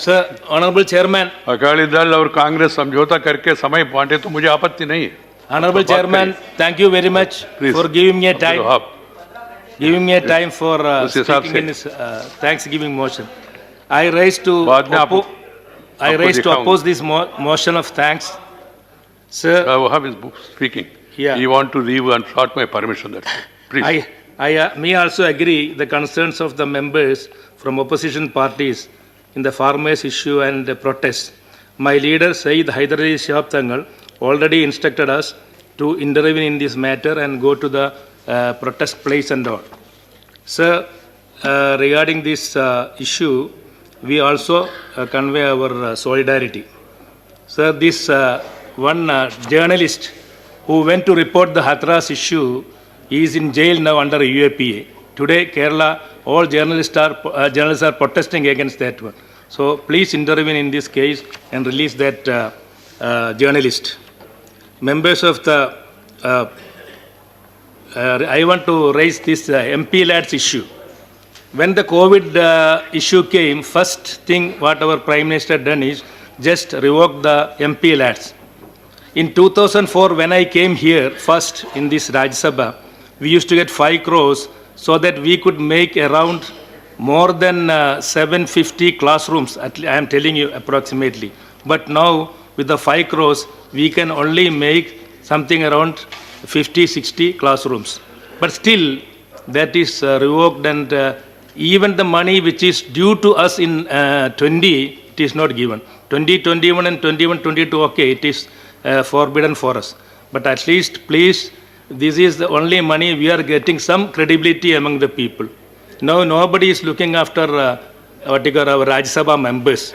Sir, Honorable Chairman, Akali Dal और कांग्रेस समझौता करके समय बांटे तो मुझे आपत्ति नहीं है. Honorable तो बात Chairman, करिए. thank you very much Please. for giving me a time. आप Giving me a time for उस हिसाब speaking in से. this Thanksgiving motion. I raised to बाद में oppo- I आपको raised to दिखाऊंगा. oppose this motion of thanks. Sir, have his book speaking. Yeah. He want to leave and sought my permission. That's all. Please. me also agree the concerns of the members from opposition parties in the farmers' issue and the protest. My leader Saeed Haider Ali Shihab Thangal already instructed us to intervene in this matter and go to the protest place and all. Sir, regarding this issue, we also convey our solidarity. Sir, this one journalist who went to report the Hathras issue is in jail now under UAPA. Today, Kerala, all journalists are protesting against that one. So please intervene in this case and release that journalist. Members of the, I want to raise this MP lads issue. When the COVID issue came, first thing what our Prime Minister done is just revoke the MP lads. In 2004, when I came here first in this Rajya Sabha, we used to get 5 crores so that we could make around more than 750 classrooms, I am telling you approximately. But now with the 5 crores, we can only make something around 50, 60 classrooms. But still, that is revoked, and even the money which is due to us in 20, it is not given. 2021 and 21-22, okay, it is forbidden for us. But at least, please, this is the only money we are getting some credibility among the people. Now, nobody is looking after our Rajya Sabha members.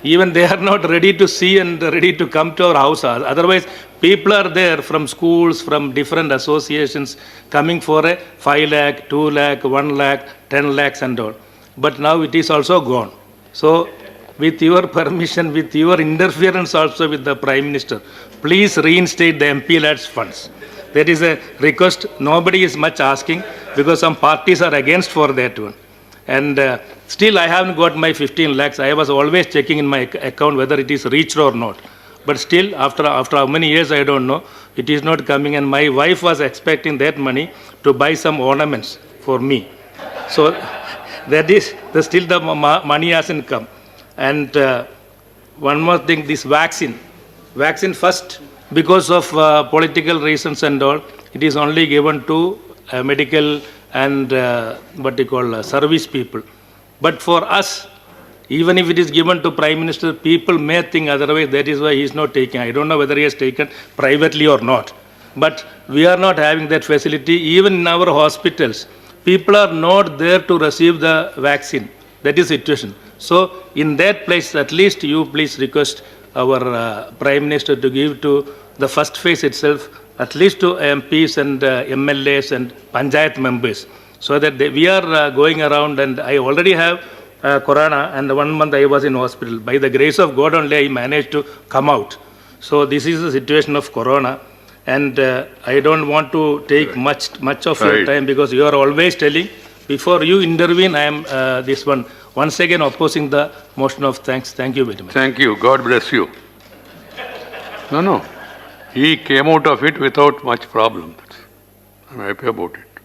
Even they are not ready to see and ready to come to our house. Otherwise, people are there from schools, from different associations, coming for a 5 lakh, 2 lakh, 1 lakh, 10 lakhs and all. But now it is also gone. So, with your permission, with your interference also with the Prime Minister, please reinstate the MP lads funds. That is a request. Nobody is much asking because some parties are against for that one. And still I haven't got my 15 lakhs. I was always checking in my account whether it is reached or not. But still, after how many years, I don't know, it is not coming. And my wife was expecting that money to buy some ornaments for me. So that is, still the money hasn't come. And one more thing, this vaccine first, because of political reasons and all, it is only given to medical and service people. But for us, even if it is given to Prime Minister, people may think otherwise. That is why he is not taking. I don't know whether he has taken privately or not. But we are not having that facility. Even in our hospitals, people are not there to receive the vaccine. That is the situation. So in that place, at least you please request our Prime Minister to give to the first phase itself, at least to MPs and MLAs and Panchayat members, so that we are going around, and I already have corona, and 1 month I was in hospital. By the grace of God only I managed to come out. So this is the situation of corona, and I don't want to take much of your time, because you are always telling, before you intervene, I am this one. Once again opposing the motion of thanks. Thank you very much. Thank you. God bless you. No. He came out of it without much problem. I'm happy about it.